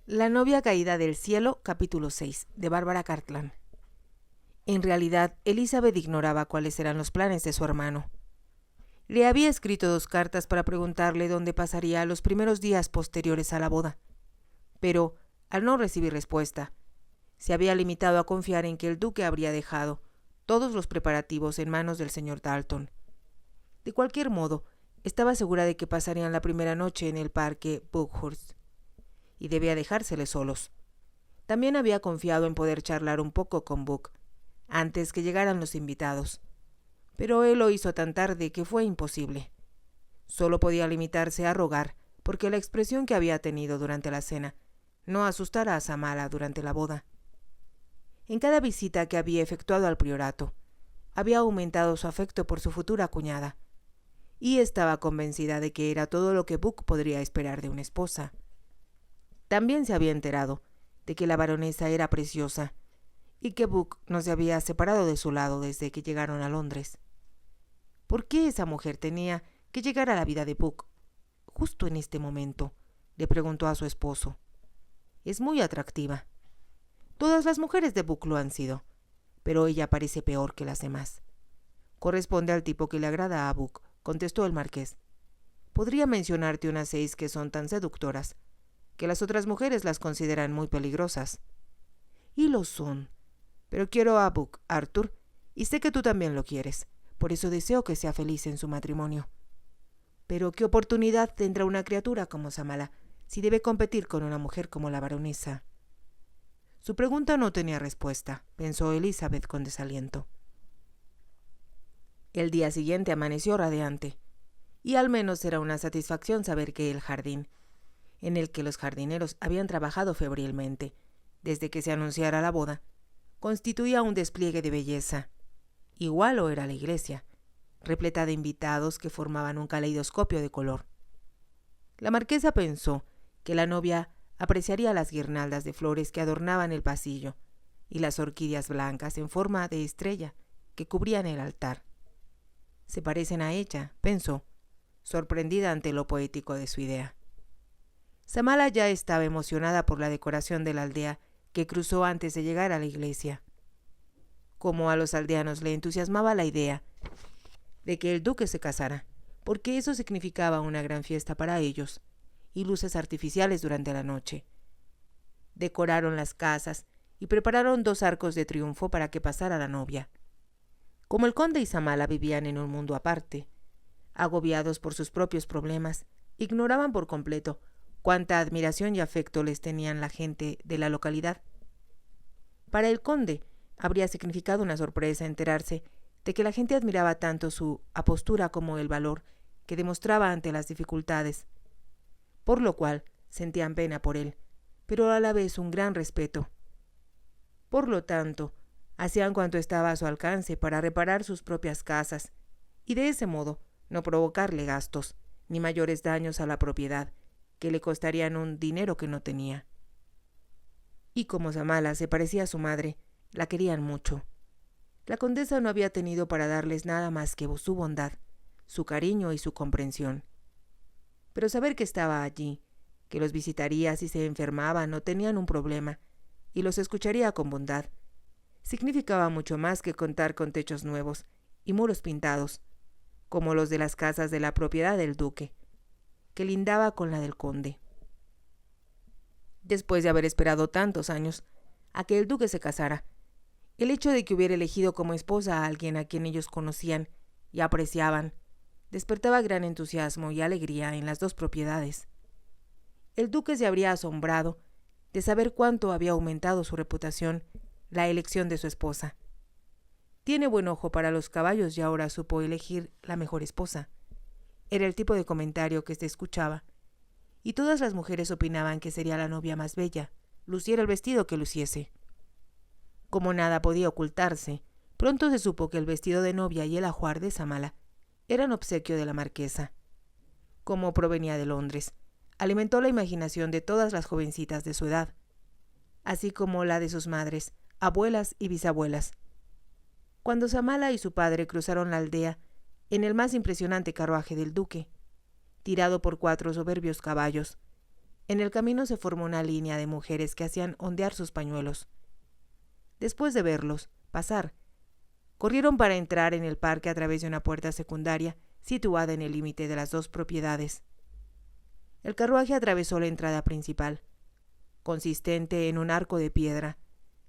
La novia caída del cielo, capítulo 6, de Bárbara Cartland. En realidad, Elizabeth ignoraba cuáles eran los planes de su hermano. Le había escrito 2 cartas para preguntarle dónde pasaría los primeros días posteriores a la boda, pero, al no recibir respuesta, se había limitado a confiar en que el duque habría dejado todos los preparativos en manos del señor Dalton. De cualquier modo, estaba segura de que pasarían la primera noche en el parque Buckhurst, y debía dejárseles solos. También había confiado en poder charlar un poco con Buck, antes que llegaran los invitados, pero él lo hizo tan tarde que fue imposible. Solo podía limitarse a rogar, porque la expresión que había tenido durante la cena no asustara a Samala durante la boda. En cada visita que había efectuado al priorato, había aumentado su afecto por su futura cuñada, y estaba convencida de que era todo lo que Buck podría esperar de una esposa. También se había enterado de que la baronesa era preciosa y que Buck no se había separado de su lado desde que llegaron a Londres. ¿Por qué esa mujer tenía que llegar a la vida de Buck justo en este momento?, le preguntó a su esposo. Es muy atractiva. Todas las mujeres de Buck lo han sido, pero ella parece peor que las demás. Corresponde al tipo que le agrada a Buck, contestó el marqués. Podría mencionarte unas 6 que son tan seductoras que las otras mujeres las consideran muy peligrosas. Y lo son. Pero quiero a Buck, Arthur, y sé que tú también lo quieres. Por eso deseo que sea feliz en su matrimonio. Pero ¿qué oportunidad tendrá una criatura como Samala si debe competir con una mujer como la baronesa? Su pregunta no tenía respuesta, pensó Elizabeth con desaliento. El día siguiente amaneció radiante, y al menos era una satisfacción saber que el jardín, en el que los jardineros habían trabajado febrilmente desde que se anunciara la boda, constituía un despliegue de belleza. Igual lo era la iglesia, repleta de invitados que formaban un caleidoscopio de color. La marquesa pensó que la novia apreciaría las guirnaldas de flores que adornaban el pasillo y las orquídeas blancas en forma de estrella que cubrían el altar. Se parecen a ella, pensó, sorprendida ante lo poético de su idea. Samala ya estaba emocionada por la decoración de la aldea que cruzó antes de llegar a la iglesia. Como a los aldeanos le entusiasmaba la idea de que el duque se casara, porque eso significaba una gran fiesta para ellos, y luces artificiales durante la noche. Decoraron las casas y prepararon 2 arcos de triunfo para que pasara la novia. Como el conde y Samala vivían en un mundo aparte, agobiados por sus propios problemas, ignoraban por completo cuánta admiración y afecto les tenían la gente de la localidad. Para el conde habría significado una sorpresa enterarse de que la gente admiraba tanto su apostura como el valor que demostraba ante las dificultades, por lo cual sentían pena por él, pero a la vez un gran respeto. Por lo tanto, hacían cuanto estaba a su alcance para reparar sus propias casas, y de ese modo no provocarle gastos, ni mayores daños a la propiedad, que le costarían un dinero que no tenía. Y como Samala se parecía a su madre, la querían mucho. La condesa no había tenido para darles nada más que su bondad, su cariño y su comprensión. Pero saber que estaba allí, que los visitaría si se enfermaban o tenían un problema, y los escucharía con bondad, significaba mucho más que contar con techos nuevos y muros pintados, como los de las casas de la propiedad del duque, que lindaba con la del conde. Después de haber esperado tantos años a que el duque se casara, el hecho de que hubiera elegido como esposa a alguien a quien ellos conocían y apreciaban despertaba gran entusiasmo y alegría en las 2 propiedades. El duque se habría asombrado de saber cuánto había aumentado su reputación la elección de su esposa. Tiene buen ojo para los caballos y ahora supo elegir la mejor esposa. Era el tipo de comentario que se escuchaba, y todas las mujeres opinaban que sería la novia más bella, luciera el vestido que luciese. Como nada podía ocultarse, pronto se supo que el vestido de novia y el ajuar de Samala eran obsequio de la marquesa. Como provenía de Londres, alimentó la imaginación de todas las jovencitas de su edad, así como la de sus madres, abuelas y bisabuelas. Cuando Samala y su padre cruzaron la aldea en el más impresionante carruaje del duque, tirado por 4 soberbios caballos, En el camino se formó una línea de mujeres que hacían ondear sus pañuelos. Después de verlos pasar, corrieron para entrar en el parque a través de una puerta secundaria situada en el límite de las dos propiedades. El carruaje atravesó la entrada principal, consistente en un arco de piedra,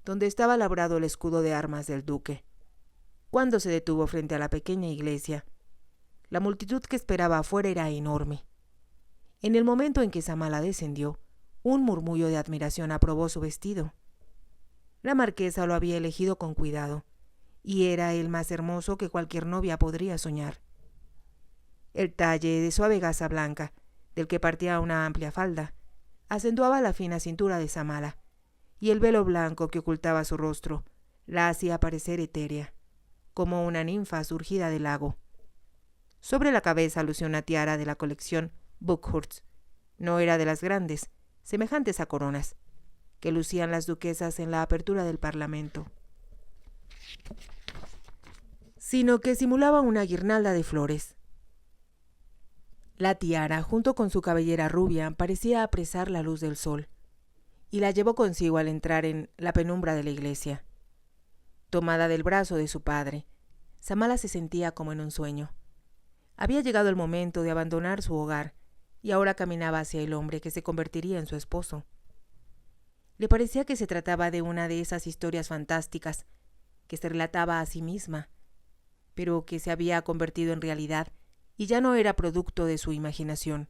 donde estaba labrado el escudo de armas del duque. Cuando se detuvo frente a la pequeña iglesia, la multitud que esperaba afuera era enorme. En el momento en que Samala descendió, un murmullo de admiración aprobó su vestido. La marquesa lo había elegido con cuidado, y era el más hermoso que cualquier novia podría soñar. El talle de suave gasa blanca, del que partía una amplia falda, acentuaba la fina cintura de Samala, y el velo blanco que ocultaba su rostro la hacía parecer etérea, como una ninfa surgida del lago. Sobre la cabeza lució una tiara de la colección Buckhurst. No era de las grandes, semejantes a coronas, que lucían las duquesas en la apertura del parlamento, sino que simulaba una guirnalda de flores. La tiara, junto con su cabellera rubia, parecía apresar la luz del sol, y la llevó consigo al entrar en la penumbra de la iglesia. Tomada del brazo de su padre, Samala se sentía como en un sueño. Había llegado el momento de abandonar su hogar, y ahora caminaba hacia el hombre que se convertiría en su esposo. Le parecía que se trataba de una de esas historias fantásticas que se relataba a sí misma, pero que se había convertido en realidad y ya no era producto de su imaginación.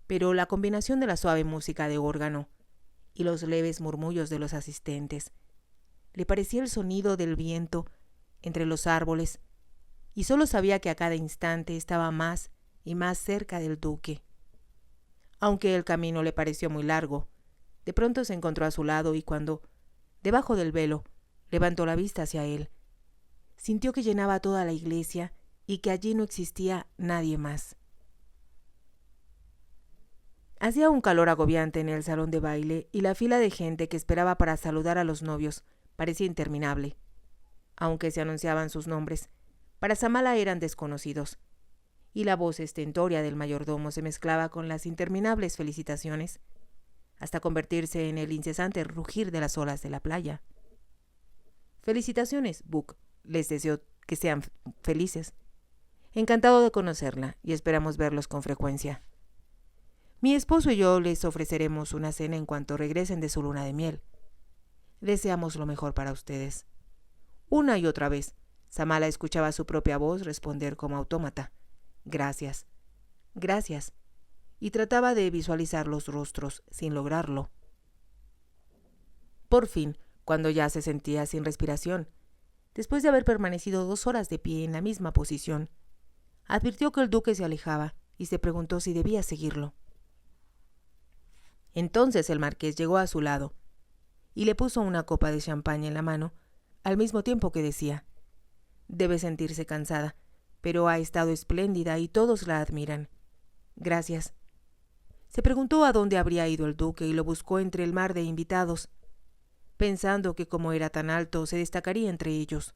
Pero la combinación de la suave música de órgano y los leves murmullos de los asistentes le parecía el sonido del viento entre los árboles, y solo sabía que a cada instante estaba más y más cerca del duque. Aunque el camino le pareció muy largo, de pronto se encontró a su lado, y cuando, debajo del velo, levantó la vista hacia él, sintió que llenaba toda la iglesia y que allí no existía nadie más. Hacía un calor agobiante en el salón de baile, y la fila de gente que esperaba para saludar a los novios parecía interminable. Aunque se anunciaban sus nombres, para Samala eran desconocidos, y la voz estentórea del mayordomo se mezclaba con las interminables felicitaciones, hasta convertirse en el incesante rugir de las olas de la playa. Felicitaciones, Buck, les deseo que sean felices. Encantado de conocerla, y esperamos verlos con frecuencia. Mi esposo y yo les ofreceremos una cena en cuanto regresen de su luna de miel. Deseamos lo mejor para ustedes. Una y otra vez, Samala escuchaba su propia voz responder como autómata: gracias, gracias, y trataba de visualizar los rostros sin lograrlo. Por fin, cuando ya se sentía sin respiración, después de haber permanecido 2 horas de pie en la misma posición, advirtió que el duque se alejaba y se preguntó si debía seguirlo. Entonces el marqués llegó a su lado y le puso una copa de champaña en la mano, al mismo tiempo que decía: debe sentirse cansada, pero ha estado espléndida y todos la admiran. Gracias. Se preguntó a dónde habría ido el duque y lo buscó entre el mar de invitados, pensando que como era tan alto se destacaría entre ellos.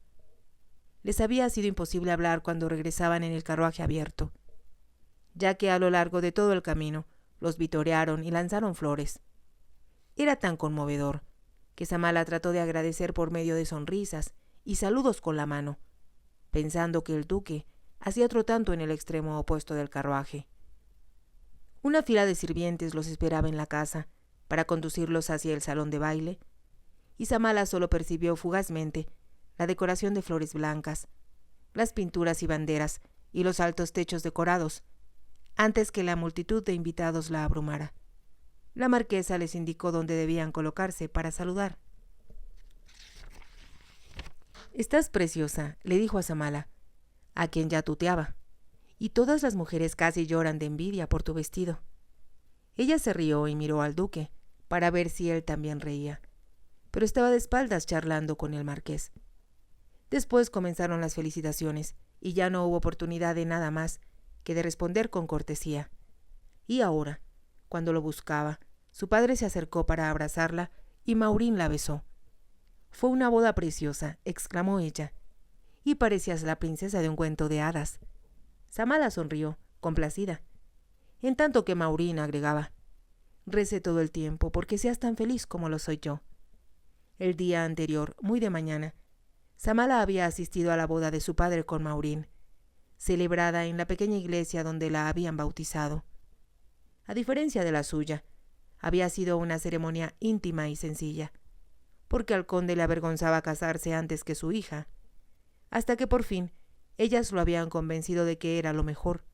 Les había sido imposible hablar cuando regresaban en el carruaje abierto, ya que a lo largo de todo el camino los vitorearon y lanzaron flores. Era tan conmovedor que Samala trató de agradecer por medio de sonrisas y saludos con la mano, pensando que el duque hacía otro tanto en el extremo opuesto del carruaje. Una fila de sirvientes los esperaba en la casa para conducirlos hacia el salón de baile, y Samala solo percibió fugazmente la decoración de flores blancas, las pinturas y banderas y los altos techos decorados, antes que la multitud de invitados la abrumara. La marquesa les indicó dónde debían colocarse para saludar. «Estás preciosa», le dijo a Samala, a quien ya tuteaba, «y todas las mujeres casi lloran de envidia por tu vestido». Ella se rió y miró al duque para ver si él también reía, pero estaba de espaldas charlando con el marqués. Después comenzaron las felicitaciones, y ya no hubo oportunidad de nada más que de responder con cortesía. Y ahora, cuando lo buscaba, su padre se acercó para abrazarla y Maureen la besó. «Fue una boda preciosa», exclamó ella, «y parecías la princesa de un cuento de hadas». Samala sonrió, complacida, en tanto que Maureen agregaba: Recé todo el tiempo porque seas tan feliz como lo soy yo. El día anterior, muy de mañana, Samala había asistido a la boda de su padre con Maureen, celebrada en la pequeña iglesia donde la habían bautizado. A diferencia de la suya, había sido una ceremonia íntima y sencilla, porque al conde le avergonzaba casarse antes que su hija, hasta que por fin ellas lo habían convencido de que era lo mejor.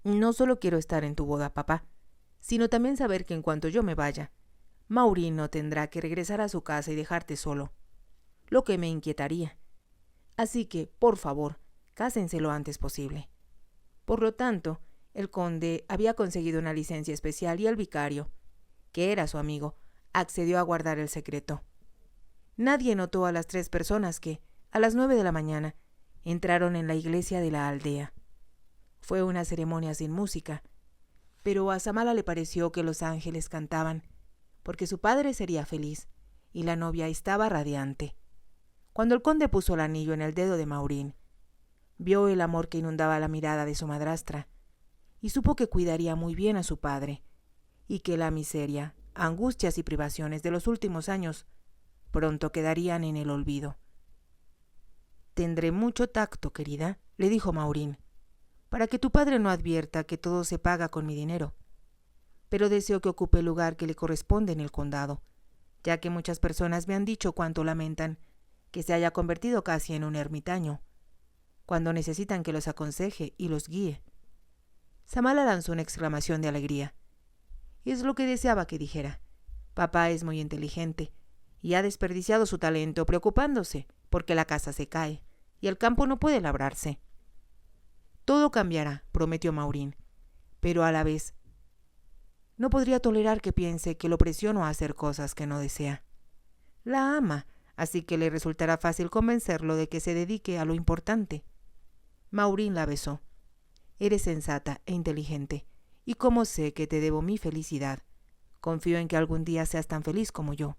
No solo quiero estar en tu boda, papá, sino también saber que en cuanto yo me vaya, Maureen no tendrá que regresar a su casa y dejarte solo, lo que me inquietaría. Así que, por favor, cásense lo antes posible. Por lo tanto, el conde había conseguido una licencia especial y el vicario, que era su amigo, accedió a guardar el secreto. Nadie notó a las 3 personas que, a las 9 de la mañana, entraron en la iglesia de la aldea. Fue una ceremonia sin música, pero a Samala le pareció que los ángeles cantaban, porque su padre sería feliz y la novia estaba radiante. Cuando el conde puso el anillo en el dedo de Maureen, vio el amor que inundaba la mirada de su madrastra y supo que cuidaría muy bien a su padre y que la miseria, angustias y privaciones de los últimos años pronto quedarían en el olvido. «Tendré mucho tacto, querida», le dijo Maureen, «para que tu padre no advierta que todo se paga con mi dinero. Pero deseo que ocupe el lugar que le corresponde en el condado, ya que muchas personas me han dicho cuánto lamentan que se haya convertido casi en un ermitaño, cuando necesitan que los aconseje y los guíe». Samala lanzó una exclamación de alegría. Es lo que deseaba que dijera. Papá es muy inteligente y ha desperdiciado su talento preocupándose porque la casa se cae y el campo no puede labrarse. Todo cambiará, prometió Maureen, pero a la vez no podría tolerar que piense que lo presiono a hacer cosas que no desea. La ama, así que le resultará fácil convencerlo de que se dedique a lo importante. Maureen la besó. Eres sensata e inteligente, y como sé que te debo mi felicidad, confío en que algún día seas tan feliz como yo.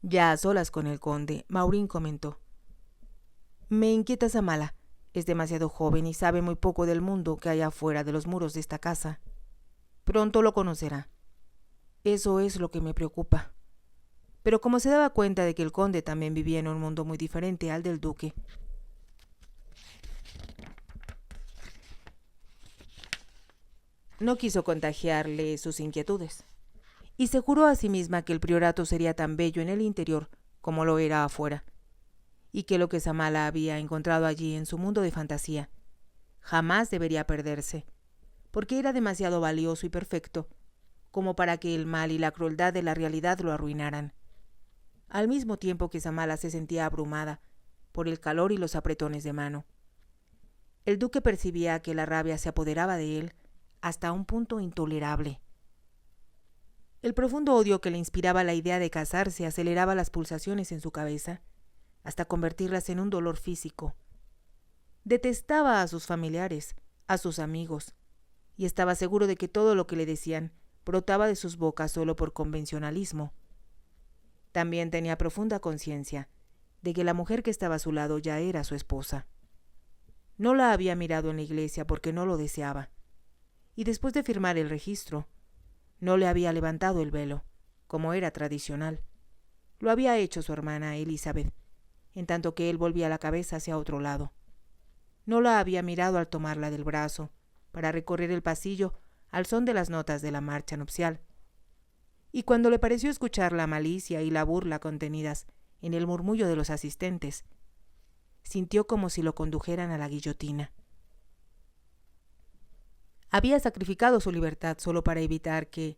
Ya a solas con el conde, Maureen comentó: Me inquieta Samala. Es demasiado joven y sabe muy poco del mundo que hay afuera de los muros de esta casa. Pronto lo conocerá. Eso es lo que me preocupa. Pero como se daba cuenta de que el conde también vivía en un mundo muy diferente al del duque, no quiso contagiarle sus inquietudes, y se juró a sí misma que el priorato sería tan bello en el interior como lo era afuera, y que lo que Samala había encontrado allí en su mundo de fantasía jamás debería perderse, porque era demasiado valioso y perfecto como para que el mal y la crueldad de la realidad lo arruinaran. Al mismo tiempo que Samala se sentía abrumada por el calor y los apretones de mano, el duque percibía que la rabia se apoderaba de él hasta un punto intolerable. El profundo odio que le inspiraba la idea de casarse aceleraba las pulsaciones en su cabeza hasta convertirlas en un dolor físico. Detestaba a sus familiares, a sus amigos, y estaba seguro de que todo lo que le decían brotaba de sus bocas solo por convencionalismo. También tenía profunda conciencia de que la mujer que estaba a su lado ya era su esposa. No la había mirado en la iglesia porque no lo deseaba, y después de firmar el registro, no le había levantado el velo, como era tradicional. Lo había hecho su hermana Elizabeth, en tanto que él volvía la cabeza hacia otro lado. No la había mirado al tomarla del brazo, para recorrer el pasillo al son de las notas de la marcha nupcial. Y cuando le pareció escuchar la malicia y la burla contenidas en el murmullo de los asistentes, sintió como si lo condujeran a la guillotina. Había sacrificado su libertad solo para evitar que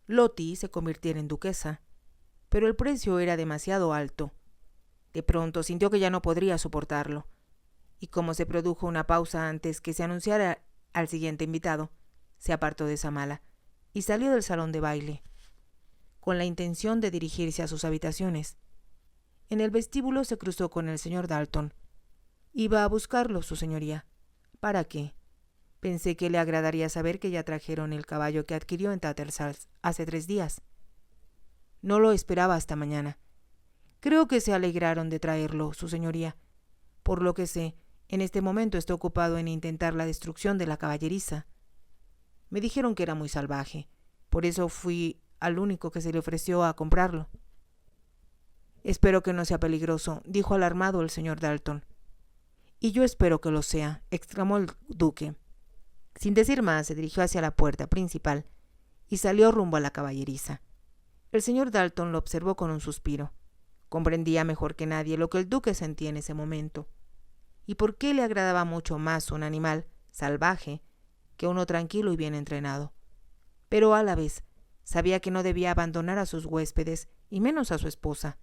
Lottie se convirtiera en duquesa, pero el precio era demasiado alto. De pronto sintió que ya no podría soportarlo, y como se produjo una pausa antes que se anunciara al siguiente invitado, se apartó de Samala y salió del salón de baile, con la intención de dirigirse a sus habitaciones. En el vestíbulo se cruzó con el señor Dalton. Iba a buscarlo, su señoría. ¿Para qué? Pensé que le agradaría saber que ya trajeron el caballo que adquirió en Tattersall's hace 3 días. No lo esperaba hasta mañana. Creo que se alegraron de traerlo, su señoría. Por lo que sé, en este momento está ocupado en intentar la destrucción de la caballeriza. Me dijeron que era muy salvaje. Por eso fui al único que se le ofreció a comprarlo. Espero que no sea peligroso, dijo alarmado el señor Dalton. Y yo espero que lo sea, exclamó el duque. Sin decir más, se dirigió hacia la puerta principal y salió rumbo a la caballeriza. El señor Dalton lo observó con un suspiro. Comprendía mejor que nadie lo que el duque sentía en ese momento, y por qué le agradaba mucho más un animal salvaje que uno tranquilo y bien entrenado. Pero a la vez sabía que no debía abandonar a sus huéspedes y menos a su esposa.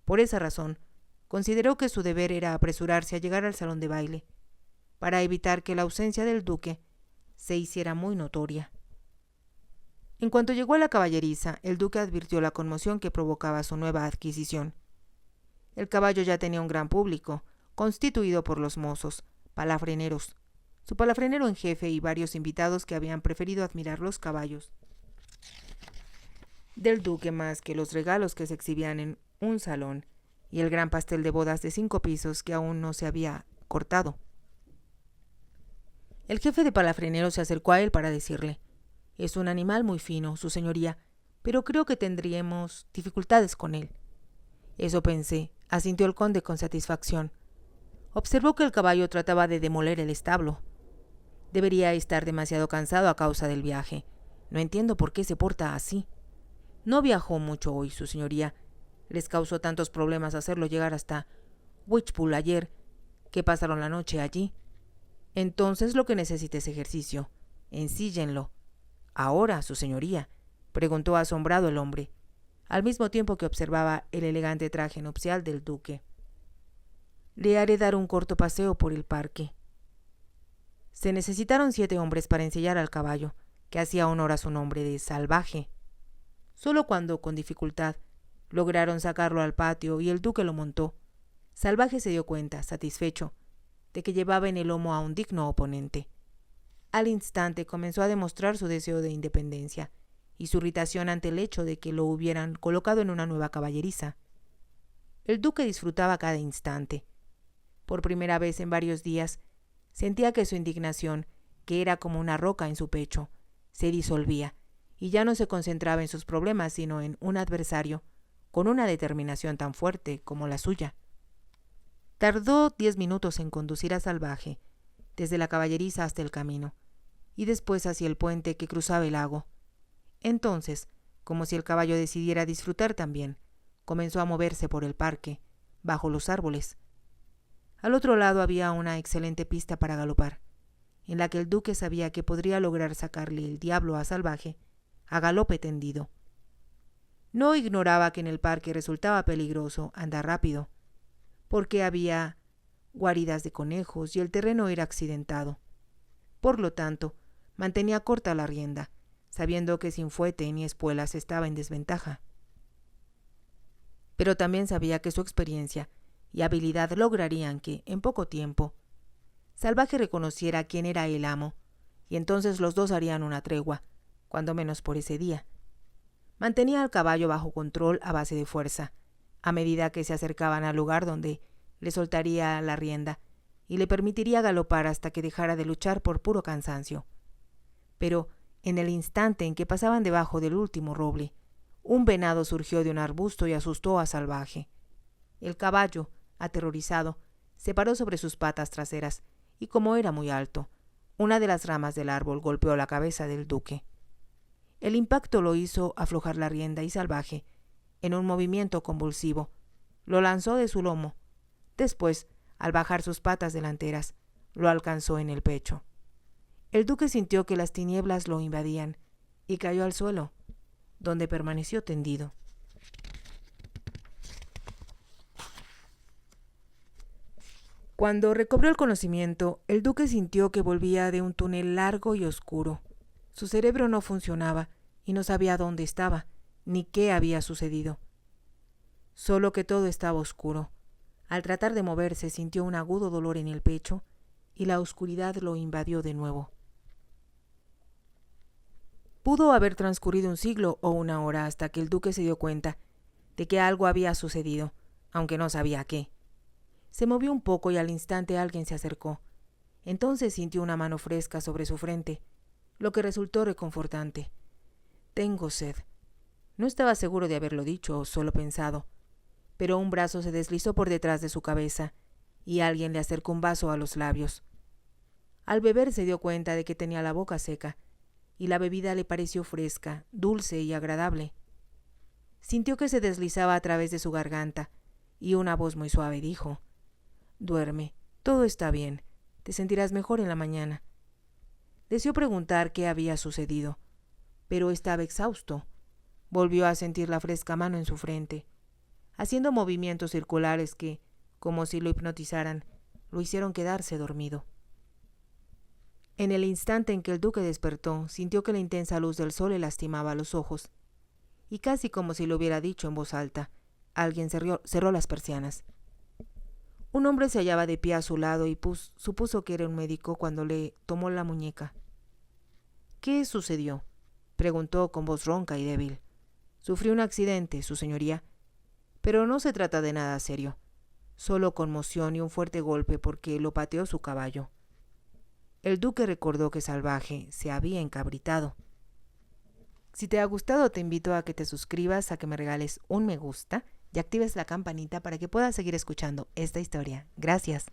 Por esa razón, consideró que su deber era apresurarse a llegar al salón de baile, para evitar que la ausencia del duque se hiciera muy notoria. En cuanto llegó a la caballeriza, el duque advirtió la conmoción que provocaba su nueva adquisición. El caballo ya tenía un gran público, constituido por los mozos, palafreneros, su palafrenero en jefe y varios invitados que habían preferido admirar los caballos del duque más que los regalos que se exhibían en un salón y el gran pastel de bodas de 5 pisos que aún no se había cortado. El jefe de palafreneros se acercó a él para decirle: «Es un animal muy fino, su señoría, pero creo que tendríamos dificultades con él». «Eso pensé», asintió el conde con satisfacción. Observó que el caballo trataba de demoler el establo. Debería estar demasiado cansado a causa del viaje. No entiendo por qué se porta así. No viajó mucho hoy, su señoría. Les causó tantos problemas hacerlo llegar hasta Wychpool ayer, que pasaron la noche allí. Entonces lo que necesita es ejercicio. Ensíllenlo. Ahora, su señoría, preguntó asombrado el hombre, al mismo tiempo que observaba el elegante traje nupcial del duque. Le haré dar un corto paseo por el parque. Se necesitaron 7 hombres para ensillar al caballo, que hacía honor a su nombre de salvaje. Solo cuando, con dificultad, lograron sacarlo al patio y el duque lo montó, Salvaje se dio cuenta, satisfecho, de que llevaba en el lomo a un digno oponente. Al instante comenzó a demostrar su deseo de independencia y su irritación ante el hecho de que lo hubieran colocado en una nueva caballeriza. El duque disfrutaba cada instante. Por primera vez en varios días, sentía que su indignación, que era como una roca en su pecho, se disolvía y ya no se concentraba en sus problemas, sino en un adversario con una determinación tan fuerte como la suya. Tardó 10 minutos en conducir a Salvaje, desde la caballeriza hasta el camino, y después hacia el puente que cruzaba el lago. Entonces, como si el caballo decidiera disfrutar también, comenzó a moverse por el parque, bajo los árboles. Al otro lado había una excelente pista para galopar, en la que el duque sabía que podría lograr sacarle el diablo a Salvaje a galope tendido. No ignoraba que en el parque resultaba peligroso andar rápido, porque había guaridas de conejos y el terreno era accidentado. Por lo tanto, mantenía corta la rienda, sabiendo que sin fuete ni espuelas estaba en desventaja. Pero también sabía que su experiencia y habilidad lograrían que, en poco tiempo, Salvaje reconociera quién era el amo, y entonces los dos harían una tregua, cuando menos por ese día. Mantenía al caballo bajo control a base de fuerza, a medida que se acercaban al lugar donde le soltaría la rienda y le permitiría galopar hasta que dejara de luchar por puro cansancio. Pero, en el instante en que pasaban debajo del último roble, un venado surgió de un arbusto y asustó a Salvaje. El caballo, aterrorizado, se paró sobre sus patas traseras y, como era muy alto, una de las ramas del árbol golpeó la cabeza del duque. El impacto lo hizo aflojar la rienda y Salvaje, en un movimiento convulsivo, lo lanzó de su lomo. Después, al bajar sus patas delanteras, lo alcanzó en el pecho. El duque sintió que las tinieblas lo invadían y cayó al suelo, donde permaneció tendido. Cuando recobró el conocimiento, el duque sintió que volvía de un túnel largo y oscuro. Su cerebro no funcionaba y no sabía dónde estaba, ni qué había sucedido. Solo que todo estaba oscuro. Al tratar de moverse sintió un agudo dolor en el pecho y la oscuridad lo invadió de nuevo. Pudo haber transcurrido un siglo o una hora hasta que el duque se dio cuenta de que algo había sucedido, aunque no sabía qué. Se movió un poco y al instante alguien se acercó. Entonces sintió una mano fresca sobre su frente. lo que resultó reconfortante. «Tengo sed». No estaba seguro de haberlo dicho o solo pensado, pero un brazo se deslizó por detrás de su cabeza y alguien le acercó un vaso a los labios. Al beber se dio cuenta de que tenía la boca seca, y la bebida le pareció fresca, dulce y agradable. Sintió que se deslizaba a través de su garganta, y una voz muy suave dijo: «Duerme, todo está bien, te sentirás mejor en la mañana». Deseó preguntar qué había sucedido, pero estaba exhausto. Volvió a sentir la fresca mano en su frente, haciendo movimientos circulares que, como si lo hipnotizaran, lo hicieron quedarse dormido. En el instante en que el duque despertó, sintió que la intensa luz del sol le lastimaba los ojos, y casi como si lo hubiera dicho en voz alta, alguien cerró las persianas. Un hombre se hallaba de pie a su lado y supuso que era un médico cuando le tomó la muñeca. «¿Qué sucedió?», preguntó con voz ronca y débil. «Sufrí un accidente, su señoría, pero no se trata de nada serio, solo conmoción y un fuerte golpe porque lo pateó su caballo». El duque recordó que Salvaje se había encabritado. Si te ha gustado, te invito a que te suscribas, a que me regales un me gusta y actives la campanita para que puedas seguir escuchando esta historia. Gracias.